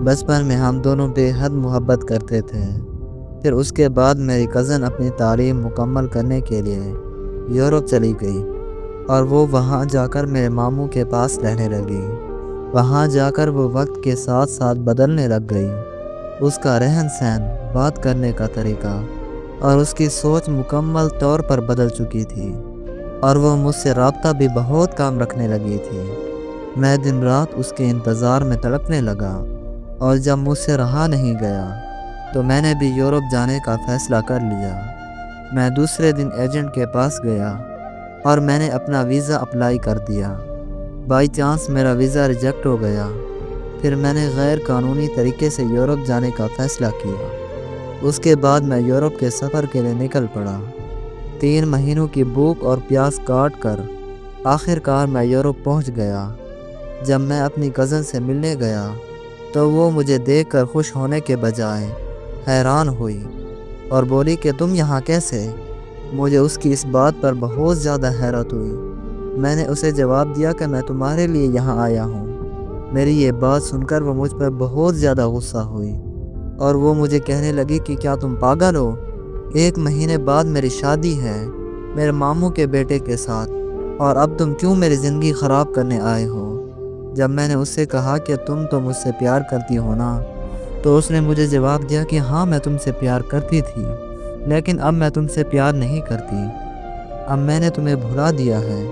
بچپن میں ہم دونوں بے حد محبت کرتے تھے۔ پھر اس کے بعد میری کزن اپنی تعلیم مکمل کرنے کے لیے یورپ چلی گئی اور وہ وہاں جا کر میرے ماموں کے پاس رہنے لگی۔ وہاں جا کر وہ وقت کے ساتھ ساتھ بدلنے لگ گئی۔ اس کا رہن سہن، بات کرنے کا طریقہ اور اس کی سوچ مکمل طور پر بدل چکی تھی، اور وہ مجھ سے رابطہ بھی بہت کم رکھنے لگی تھی۔ میں دن رات اس کے انتظار میں تڑپنے لگا، اور جب مجھ سے رہا نہیں گیا تو میں نے بھی یورپ جانے کا فیصلہ کر لیا۔ میں دوسرے دن ایجنٹ کے پاس گیا اور میں نے اپنا ویزا اپلائی کر دیا۔ بائی چانس میرا ویزا ریجیکٹ ہو گیا۔ پھر میں نے غیر قانونی طریقے سے یورپ جانے کا فیصلہ کیا۔ اس کے بعد میں یورپ کے سفر کے لیے نکل پڑا۔ 3 مہینوں کی بھوک اور پیاس کاٹ کر آخر کار میں یورپ پہنچ گیا۔ جب میں اپنی کزن سے ملنے گیا تو وہ مجھے دیکھ کر خوش ہونے کے بجائے حیران ہوئی اور بولی کہ تم یہاں کیسے؟ مجھے اس کی اس بات پر بہت زیادہ حیرت ہوئی۔ میں نے اسے جواب دیا کہ میں تمہارے لیے یہاں آیا ہوں۔ میری یہ بات سن کر وہ مجھ پر بہت زیادہ غصہ ہوئی اور وہ مجھے کہنے لگی کہ کیا تم پاگل ہو؟ 1 مہینے بعد میری شادی ہے میرے ماموں کے بیٹے کے ساتھ، اور اب تم کیوں میری زندگی خراب کرنے آئے ہو؟ جب میں نے اس سے کہا کہ تم تو مجھ سے پیار کرتی ہو نا، تو اس نے مجھے جواب دیا کہ ہاں میں تم سے پیار کرتی تھی، لیکن اب میں تم سے پیار نہیں کرتی۔ اب میں نے تمہیں بھلا دیا ہے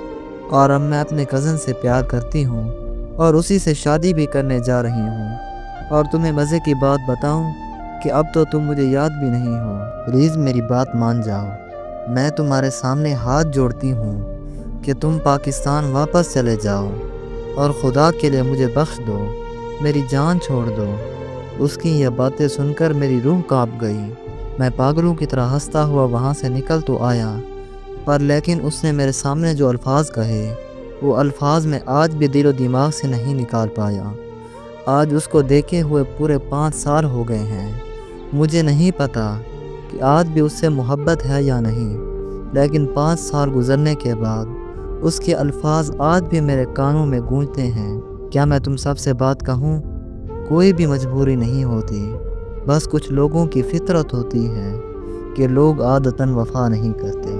اور اب میں اپنے کزن سے پیار کرتی ہوں اور اسی سے شادی بھی کرنے جا رہی ہوں۔ اور تمہیں مزے کی بات بتاؤں کہ اب تو تم مجھے یاد بھی نہیں ہو۔ پلیز میری بات مان جاؤ۔ میں تمہارے سامنے ہاتھ جوڑتی ہوں کہ تم پاکستان واپس چلے جاؤ اور خدا کے لیے مجھے بخش دو، میری جان چھوڑ دو۔ اس کی یہ باتیں سن کر میری روح کانپ گئی۔ میں پاگلوں کی طرح ہنستا ہوا وہاں سے نکل تو آیا، پر لیکن اس نے میرے سامنے جو الفاظ کہے وہ الفاظ میں آج بھی دل و دماغ سے نہیں نکال پایا۔ آج اس کو دیکھے ہوئے پورے 5 سال ہو گئے ہیں۔ مجھے نہیں پتا کہ آج بھی اس سے محبت ہے یا نہیں، لیکن 5 سال گزرنے کے بعد اس کے الفاظ آج بھی میرے کانوں میں گونجتے ہیں۔ کیا میں تم سب سے بات کہوں؟ کوئی بھی مجبوری نہیں ہوتی، بس کچھ لوگوں کی فطرت ہوتی ہے کہ لوگ عادتاً وفا نہیں کرتے۔